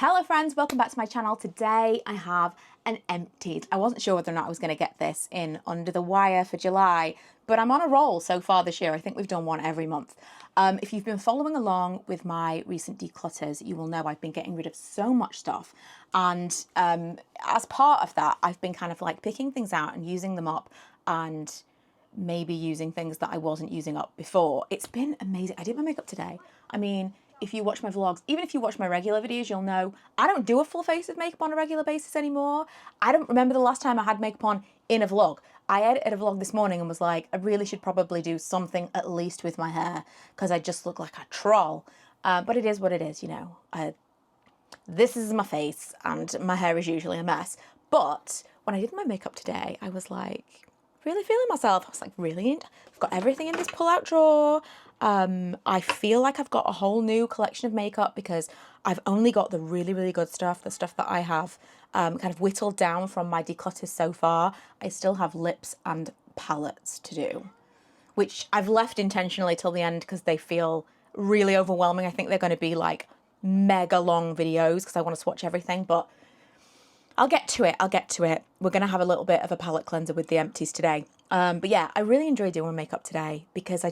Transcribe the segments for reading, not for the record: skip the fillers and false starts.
Hello friends, welcome back to my channel. Today I have an empties. I wasn't sure whether or not I was going to get this in under the wire for July, but I'm on a roll so far this year. I think we've done one every month. If you've been following along with my recent declutters, you will know I've been getting rid of so much stuff. And as part of that, I've been kind of like picking things out and using them up and maybe using things that I wasn't using up before. It's been amazing. I did my makeup today. I mean, if you watch my vlogs, even if you watch my regular videos, you'll know I don't do a full face of makeup on a regular basis anymore. I don't remember the last time I had makeup on in a vlog. I edited a vlog this morning and was like, I really should probably do something at least with my hair because I just look like a troll. But it is what it is, you know. This is my face and my hair is usually a mess. But when I did my makeup today, I was like, really feeling myself. I was like, brilliant. I've got everything in this pull-out drawer. I feel like I've got a whole new collection of makeup because I've only got the really, really good stuff, the stuff that I have kind of whittled down from my declutters so far. I still have lips and palettes to do, which I've left intentionally till the end because they feel really overwhelming. I think they're going to be like mega long videos because I want to swatch everything, but I'll get to it. We're going to have a little bit of a palette cleanser with the empties today. But yeah, I really enjoy doing makeup today because I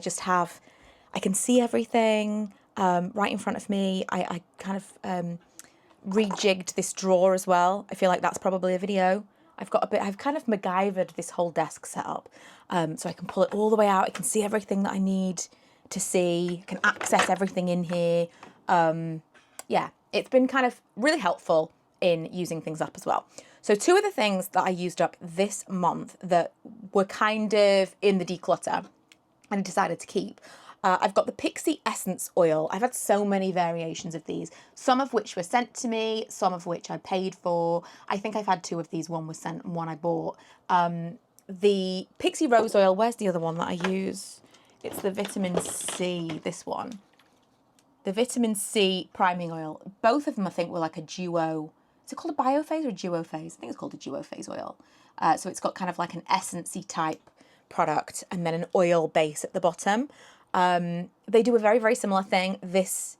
can see everything right in front of me. I kind of rejigged this drawer as well. I feel like that's probably a video. I've kind of MacGyvered this whole desk setup. So I can pull it all the way out. I can see everything that I need to see. I can access everything in here. Yeah, it's been kind of really helpful in using things up as well. So two of the things that I used up this month that were kind of in the declutter and I decided to keep. I've got the Pixie Essence Oil. I've had so many variations of these, some of which were sent to me, some of which I paid for. I think I've had two of these. One was sent and one I bought. The Pixie Rose Oil, where's the other one that I use? It's the Vitamin C, this one. The Vitamin C Priming Oil. Both of them I think were like a duo. Is it called a biophase or a duo phase? I think it's called a duo phase oil. So it's got kind of like an essence-y type product and then an oil base at the bottom. They do a very, very similar thing. This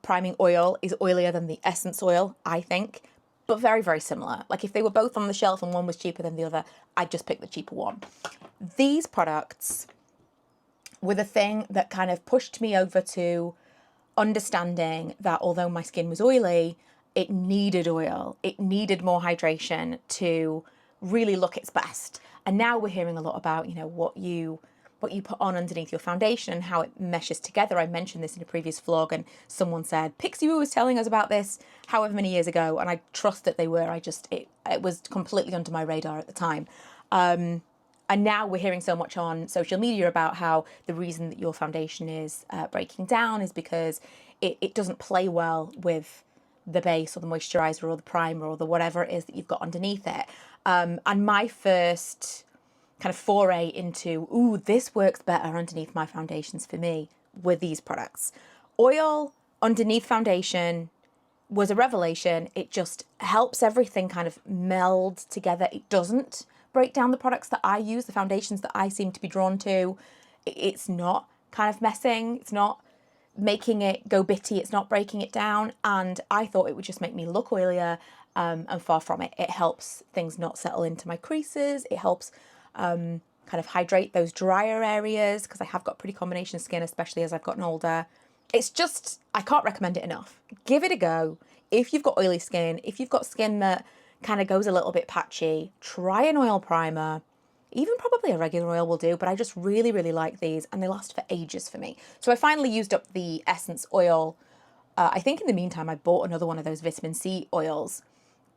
priming oil is oilier than the essence oil, I think, but very, very similar. Like if they were both on the shelf and one was cheaper than the other, I'd just pick the cheaper one. These products were the thing that kind of pushed me over to understanding that although my skin was oily, it needed oil. It needed more hydration to really look its best. And now we're hearing a lot about, you know, what you put on underneath your foundation and how it meshes together. I mentioned this in a previous vlog and someone said, Pixie was telling us about this however many years ago, and I trust that they were. It was completely under my radar at the time. And now we're hearing so much on social media about how the reason that your foundation is breaking down is because it doesn't play well with the base or the moisturizer or the primer or the whatever it is that you've got underneath it. And my first kind of foray into, ooh, this works better underneath my foundations for me were these products. Oil underneath foundation was a revelation. It just helps everything kind of meld together. It doesn't break down the products that I use, the foundations that I seem to be drawn to. It's not kind of messing. It's not making it go bitty. It's not breaking it down. And I thought it would just make me look oilier, and far from it. It helps things not settle into my creases. It helps kind of hydrate those drier areas because I have got pretty combination skin, especially as I've gotten older. It's just, I can't recommend it enough. Give it a go. If you've got oily skin, if you've got skin that kind of goes a little bit patchy, try an oil primer. Even probably a regular oil will do, but I just really, really like these and they last for ages for me. So I finally used up the Essence Oil. I think in the meantime, I bought another one of those vitamin C oils,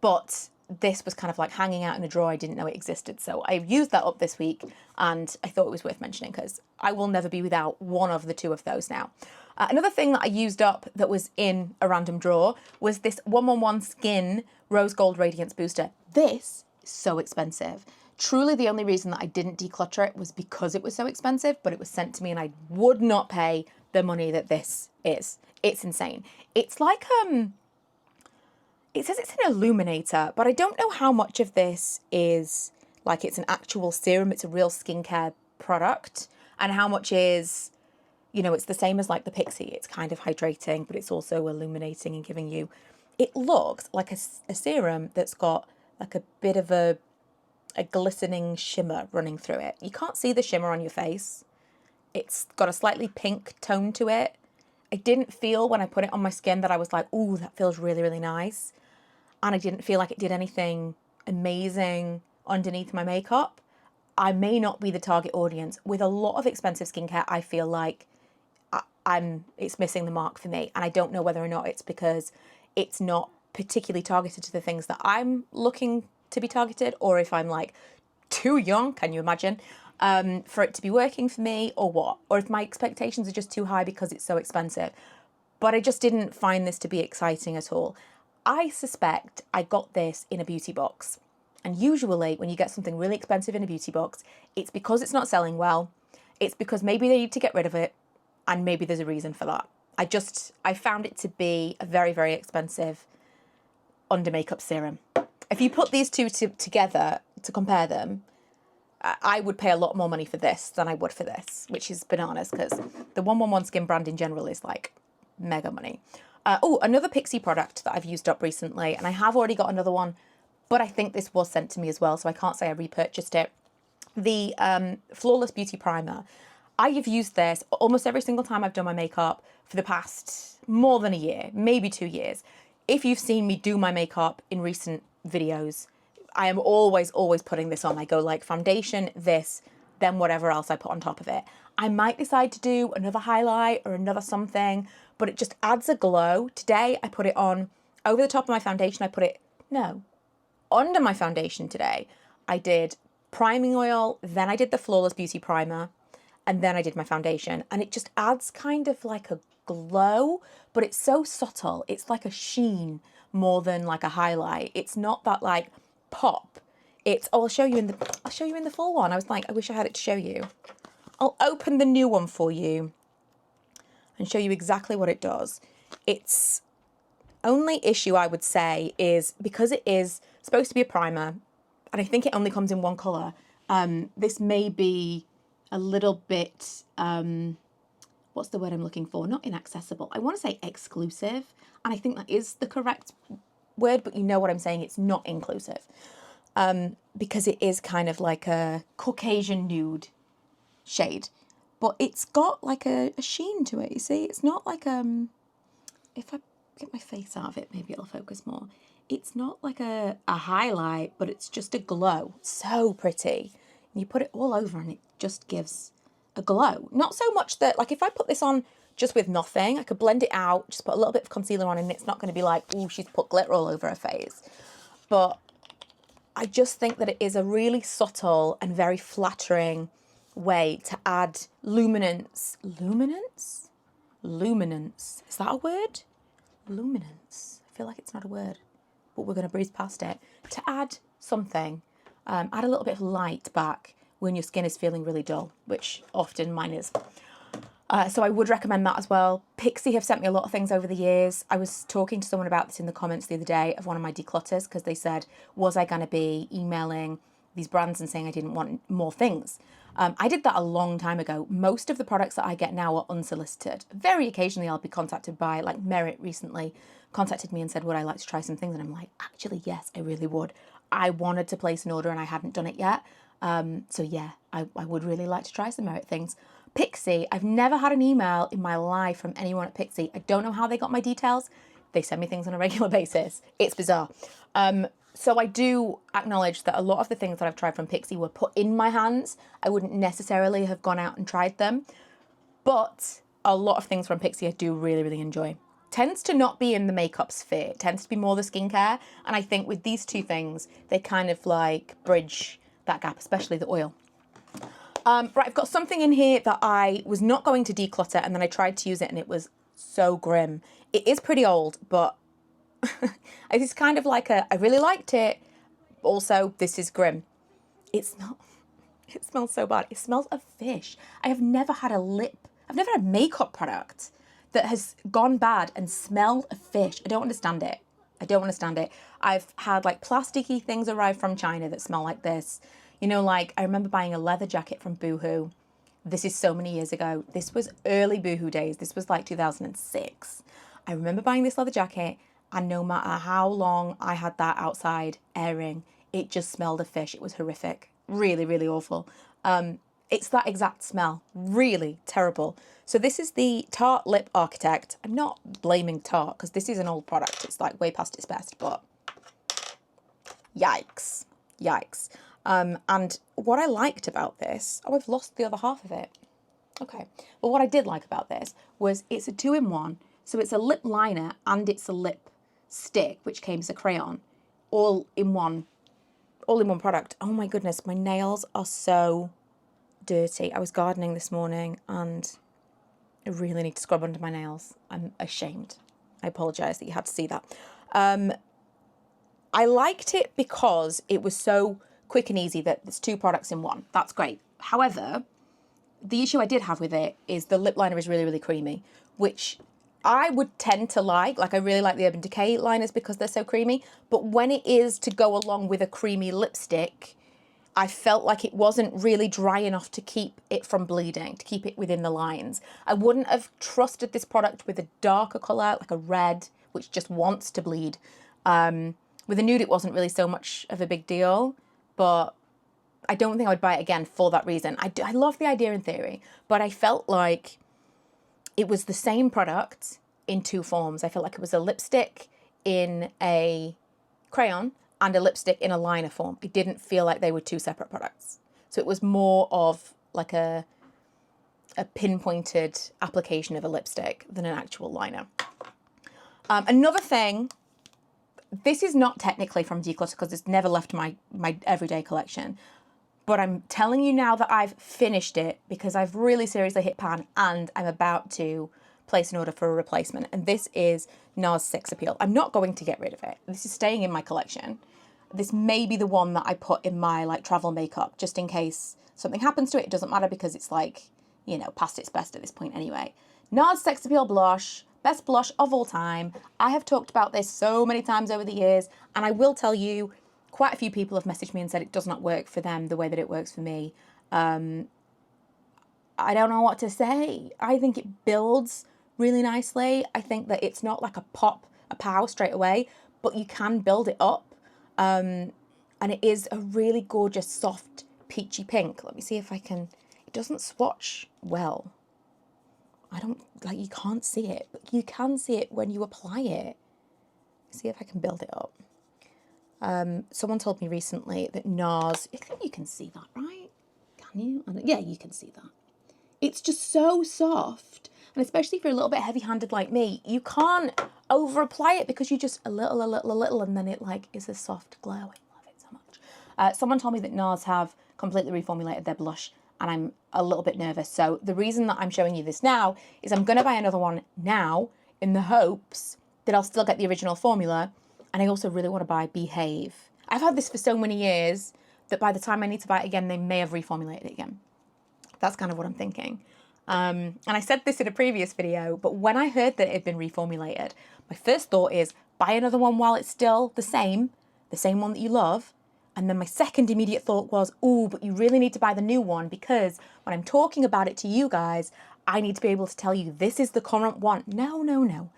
but this was kind of like hanging out in a drawer. I didn't know it existed. So I used that up this week and I thought it was worth mentioning because I will never be without one of the two of those now. Another thing that I used up that was in a random drawer was this 111 Skin Rose Gold Radiance Booster. This is so expensive. Truly the only reason that I didn't declutter it was because it was so expensive, but it was sent to me and I would not pay the money that this is. It's insane. It's like, it says it's an illuminator, but I don't know how much of this is like it's an actual serum, it's a real skincare product, and how much is, you know, it's the same as like the Pixie. It's kind of hydrating, but it's also illuminating and giving you it looks like a serum that's got like a bit of a glistening shimmer running through it. You can't see the shimmer on your face. It's got a slightly pink tone to it. I didn't feel when I put it on my skin that I was like, ooh, that feels really, really nice. And I didn't feel like it did anything amazing underneath my makeup. I may not be the target audience. With a lot of expensive skincare, I feel like it's missing the mark for me. And I don't know whether or not it's because it's not particularly targeted to the things that I'm looking to be targeted, or if I'm like too young, can you imagine, for it to be working for me, or what, or if my expectations are just too high because it's so expensive. But I just didn't find this to be exciting at all. I suspect I got this in a beauty box. And usually when you get something really expensive in a beauty box, it's because it's not selling well. It's because maybe they need to get rid of it. And maybe there's a reason for that. I found it to be a very, very expensive under makeup serum. If you put these two together to compare them, I would pay a lot more money for this than I would for this, which is bananas because the 111 Skin brand in general is like mega money. Oh, another Pixie product that I've used up recently, and I have already got another one, but I think this was sent to me as well, so I can't say I repurchased it. The Flawless Beauty Primer. I have used this almost every single time I've done my makeup for the past more than a year, maybe 2 years. If you've seen me do my makeup in recent videos, I am always putting this on. I go like foundation, this, then whatever else I put on top of it. I might decide to do another highlight or another something, but it just adds a glow. Today I put it on over the top of my foundation. Under my foundation today. I did priming oil, then I did the Flawless Beauty Primer, and then I did my foundation. And it just adds kind of like a glow, but it's so subtle. It's like a sheen more than like a highlight. It's not that like pop. I'll show you in the full one. I was like, I wish I had it to show you. I'll open the new one for you and show you exactly what it does. Its only issue I would say is because it is supposed to be a primer, and I think it only comes in one colour, this may be a little bit, what's the word I'm looking for? Not inaccessible. I want to say exclusive, and I think that is the correct word, but you know what I'm saying. It's not inclusive, because it is kind of like a Caucasian nude shade, but it's got like a sheen to it, you see? It's not like, if I get my face out of it, maybe it'll focus more. It's not like a highlight, but it's just a glow. So pretty. And you put it all over and it just gives a glow. Not so much that, like if I put this on just with nothing, I could blend it out, just put a little bit of concealer on and it's not going to be like, ooh, she's put glitter all over her face. But I just think that it is a really subtle and very flattering way to add luminance. Luminance? Luminance. Is that a word? Luminance. I feel like it's not a word, but we're going to breeze past it. To add something, add a little bit of light back when your skin is feeling really dull, which often mine is. So I would recommend that as well. Pixie have sent me a lot of things over the years. I was talking to someone about this in the comments the other day of one of my declutters because they said, was I going to be emailing these brands and saying I didn't want more things? I did that a long time ago. Most of the products that I get now are unsolicited. Very occasionally I'll be contacted by, like Merit recently contacted me and said, would I like to try some things? And I'm like, actually, yes, I really would. I wanted to place an order and I hadn't done it yet. So yeah, I would really like to try some Merit things. Pixie, I've never had an email in my life from anyone at Pixie. I don't know how they got my details. They send me things on a regular basis. It's bizarre. So I do acknowledge that a lot of the things that I've tried from Pixie were put in my hands. I wouldn't necessarily have gone out and tried them, but a lot of things from Pixie I do really, really enjoy. Tends to not be in the makeup sphere. It tends to be more the skincare. And I think with these two things, they kind of like bridge that gap, especially the oil. Right, I've got something in here that I was not going to declutter and then I tried to use it and it was so grim. It is pretty old, but it's kind of like I really liked it. Also, this is grim. It smells so bad. It smells of fish. I've never had a makeup product that has gone bad and smelled of fish. I don't understand it. I don't understand it. I've had like plasticky things arrive from China that smell like this. You know, like I remember buying a leather jacket from Boohoo. This is so many years ago. This was early Boohoo days. This was like 2006. I remember buying this leather jacket And no matter how long I had that outside airing, it just smelled of fish. It was horrific. Really, really awful. It's that exact smell. Really terrible. So this is the Tarte Lip Architect. I'm not blaming Tarte because this is an old product. It's like way past its best, but yikes. Yikes. And what I liked about this, oh, I've lost the other half of it. Okay. But what I did like about this was it's a 2-in-1. So it's a lip liner and it's a lip stick, which came as a crayon, all in one product. Oh my goodness, my nails are so dirty. I was gardening this morning and I really need to scrub under my nails. I'm ashamed. I apologise that you had to see that. I liked it because it was so quick and easy that there's 2 products in one. That's great. However, the issue I did have with it is the lip liner is really, really creamy, which I would tend to like. Like, I really like the Urban Decay liners because they're so creamy. But when it is to go along with a creamy lipstick, I felt like it wasn't really dry enough to keep it from bleeding, to keep it within the lines. I wouldn't have trusted this product with a darker colour, like a red, which just wants to bleed. With a nude, it wasn't really so much of a big deal, but I don't think I would buy it again for that reason. I love the idea in theory, but I felt like it was the same product in 2 forms. I felt like it was a lipstick in a crayon and a lipstick in a liner form. It didn't feel like they were 2 separate products. So it was more of like a pinpointed application of a lipstick than an actual liner. Another thing, this is not technically from Declutter because it's never left my everyday collection. But I'm telling you now that I've finished it because I've really seriously hit pan and I'm about to place an order for a replacement. And this is Nars Sex Appeal. I'm not going to get rid of it. This is staying in my collection. This may be the one that I put in my like travel makeup just in case something happens to it. It doesn't matter because it's like, you know, past its best at this point anyway. Nars Sex Appeal blush, best blush of all time. I have talked about this so many times over the years, and I will tell you, quite a few people have messaged me and said it does not work for them the way that it works for me. I don't know what to say. I think it builds really nicely. I think that it's not like a pow straight away, but you can build it up. And it is a really gorgeous, soft, peachy pink. Let me see if I can, it doesn't swatch well. You can't see it, but you can see it when you apply it. See if I can build it up. Someone told me recently that Nars, I think you can see that, right? Can you? Yeah, you can see that. It's just so soft. And especially if you're a little bit heavy-handed like me, you can't over-apply it because you just a little, and then it like is a soft glow. I love it so much. Someone told me that Nars have completely reformulated their blush, and I'm a little bit nervous. So the reason that I'm showing you this now is I'm going to buy another one now in the hopes that I'll still get the original formula. And I also really want to buy Behave. I've had this for so many years that by the time I need to buy it again, they may have reformulated it again. That's kind of what I'm thinking. And I said this in a previous video, but when I heard that it had been reformulated, my first thought is buy another one while it's still the same one that you love. And then my second immediate thought was, ooh, but you really need to buy the new one because when I'm talking about it to you guys, I need to be able to tell you this is the current one. No.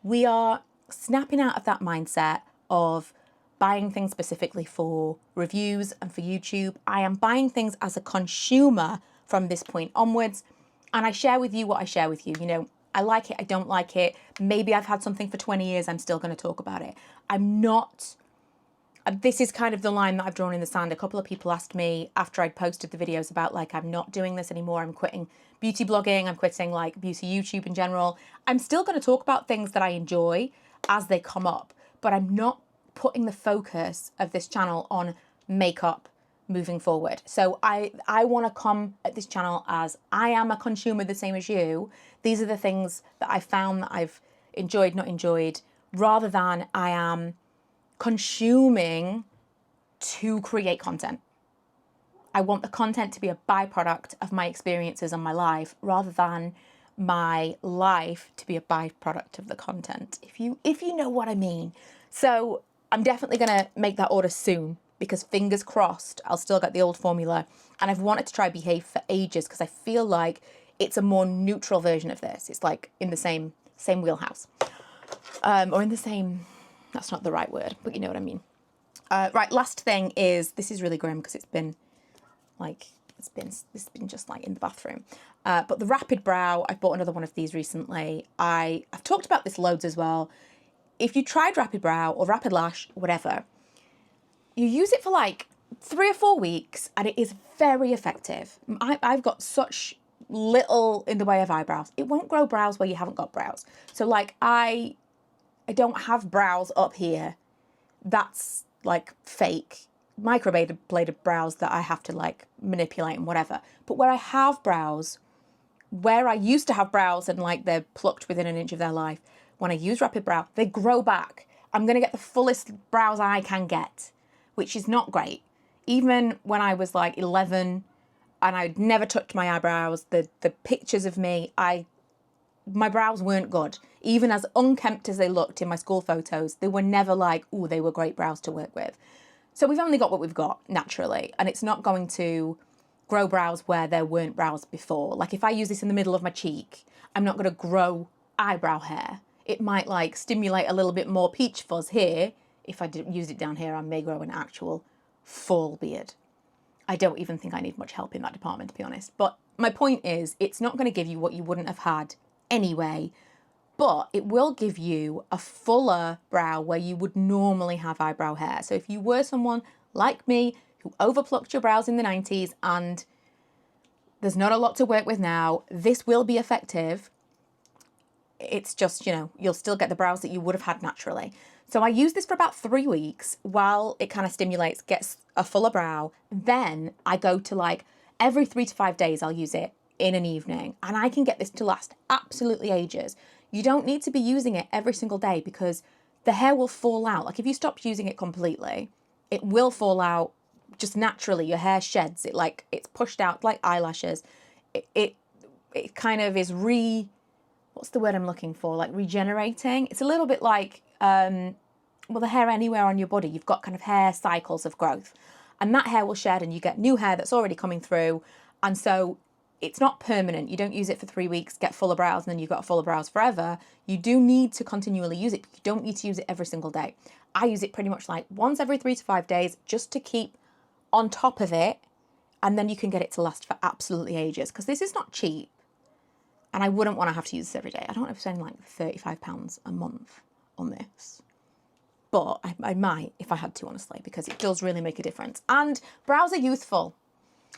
We are snapping out of that mindset of buying things specifically for reviews and for YouTube. I am buying things as a consumer from this point onwards, and I share with you what I share with you. You know, I like it, I don't like it. Maybe I've had something for 20 years, I'm still going to talk about it. I'm not, this is kind of the line that I've drawn in the sand. A couple of people asked me after I'd posted the videos about like, I'm not doing this anymore, I'm quitting beauty blogging, I'm quitting like beauty YouTube in general. I'm still going to talk about things that I enjoy as they come up, but I'm not putting the focus of this channel on makeup moving forward. So I want to come at this channel as I am a consumer the same as you. These are the things that I found that I've enjoyed, not enjoyed, rather than I am consuming to create content. I want the content to be a byproduct of my experiences and my life rather than my life to be a byproduct of the content, if you know what I mean. So I'm definitely going to make that order soon because fingers crossed I'll still get the old formula, and I've wanted to try Behave for ages because I feel like it's a more neutral version of this. It's like in the same wheelhouse. or in the same, that's not the right word, but you know what I mean. Right, last thing is, this is really grim because it's been like, this has been just like in the bathroom. But the Rapid Brow, I bought another one of these recently. I've talked about this loads as well. If you tried Rapid Brow or Rapid Lash, whatever, you use it for like 3 or 4 weeks and it is very effective. I've got such little in the way of eyebrows. It won't grow brows where you haven't got brows. So like I don't have brows up here. That's like fake microbladed brows that I have to like manipulate and whatever. But where I have brows, where I used to have brows and like they're plucked within an inch of their life, when I use Rapid Brow, they grow back. I'm going to get the fullest brows I can get, which is not great. Even when I was like 11 and I'd never touched my eyebrows, the pictures of me, my brows weren't good. Even as unkempt as they looked in my school photos, they were never like, oh, they were great brows to work with. So we've only got what we've got naturally, and it's not going to grow brows where there weren't brows before. Like if I use this in the middle of my cheek, I'm not going to grow eyebrow hair. It might like stimulate a little bit more peach fuzz here. If I used it down here, I may grow an actual full beard. I don't even think I need much help in that department, to be honest. But my point is, it's not going to give you what you wouldn't have had anyway, but it will give you a fuller brow where you would normally have eyebrow hair. So if you were someone like me who overplucked your brows in the 90s and there's not a lot to work with now, this will be effective. It's just, you know, you'll still get the brows that you would have had naturally. So I use this for about 3 weeks while it kind of stimulates, gets a fuller brow. Then I go to like every 3 to 5 days, I'll use it in an evening, and I can get this to last absolutely ages. You don't need to be using it every single day because the hair will fall out. Like if you stop using it completely, it will fall out just naturally. Your hair sheds. It's pushed out like eyelashes. It kind of is what's the word I'm looking for? Like regenerating. It's a little bit like, well, the hair anywhere on your body. You've got kind of hair cycles of growth, and that hair will shed and you get new hair that's already coming through. And so it's not permanent. You don't use it for 3 weeks, get fuller brows, and then you've got fuller brows forever. You do need to continually use it, but you don't need to use it every single day. I use it pretty much like once every 3 to 5 days just to keep on top of it, and then you can get it to last for absolutely ages, because this is not cheap, and I wouldn't want to have to use this every day. I don't want to spend like £35 a month on this, but I might if I had to, honestly, because it does really make a difference. And brows are youthful.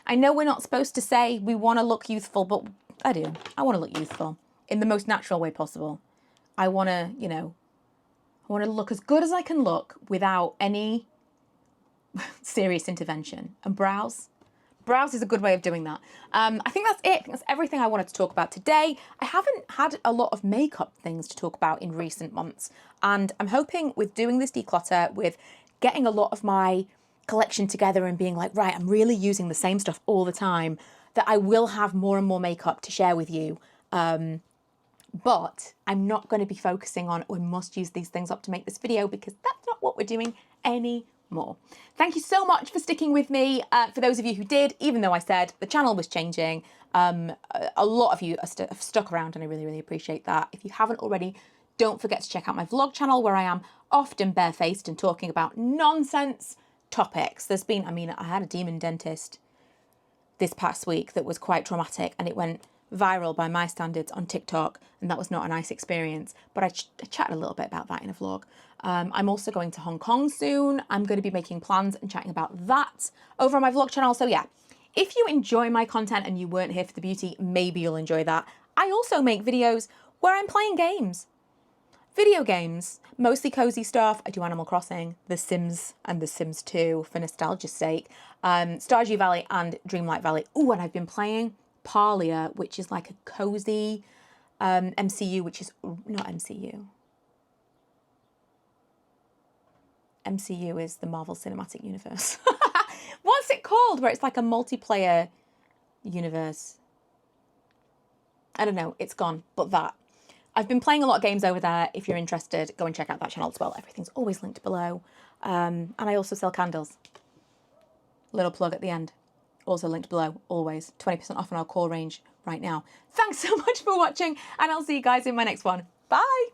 I know we're not supposed to say we want to look youthful, but I do. I want to look youthful in the most natural way possible. I want to, you know, I want to look as good as I can look without any serious intervention. And brows is a good way of doing that. I think that's it. I think that's everything I wanted to talk about today. I haven't had a lot of makeup things to talk about in recent months, and I'm hoping with doing this declutter, with getting a lot of my collection together and being like, right, I'm really using the same stuff all the time, that I will have more and more makeup to share with you. But I'm not going to be focusing on, we must use these things up to make this video, because that's not what we're doing anymore. Thank you so much for sticking with me. For those of you who did, even though I said the channel was changing, a lot of you have stuck around, and I really, really appreciate that. If you haven't already, don't forget to check out my vlog channel, where I am often barefaced and talking about nonsense topics. There's been, I mean, I had a demon dentist this past week that was quite traumatic, and it went viral by my standards on TikTok, and that was not a nice experience, but I chatted a little bit about that in a vlog. I'm also going to Hong Kong soon. I'm going to be making plans and chatting about that over on my vlog channel. So yeah, if you enjoy my content and you weren't here for the beauty, maybe you'll enjoy that. I also make videos where I'm playing games. Video games, mostly cozy stuff. I do Animal Crossing, The Sims, and The Sims 2 for nostalgia's sake. Stardew Valley and Dreamlight Valley. Oh, and I've been playing Parlia, which is like a cozy MCU, which is not MCU. MCU is the Marvel Cinematic Universe. What's it called? Where it's like a multiplayer universe. I don't know, it's gone, but that. I've been playing a lot of games over there. If you're interested, go and check out that channel as well. Everything's always linked below. And I also sell candles. Little plug at the end. Also linked below, always. 20% off on our core range right now. Thanks so much for watching, and I'll see you guys in my next one. Bye!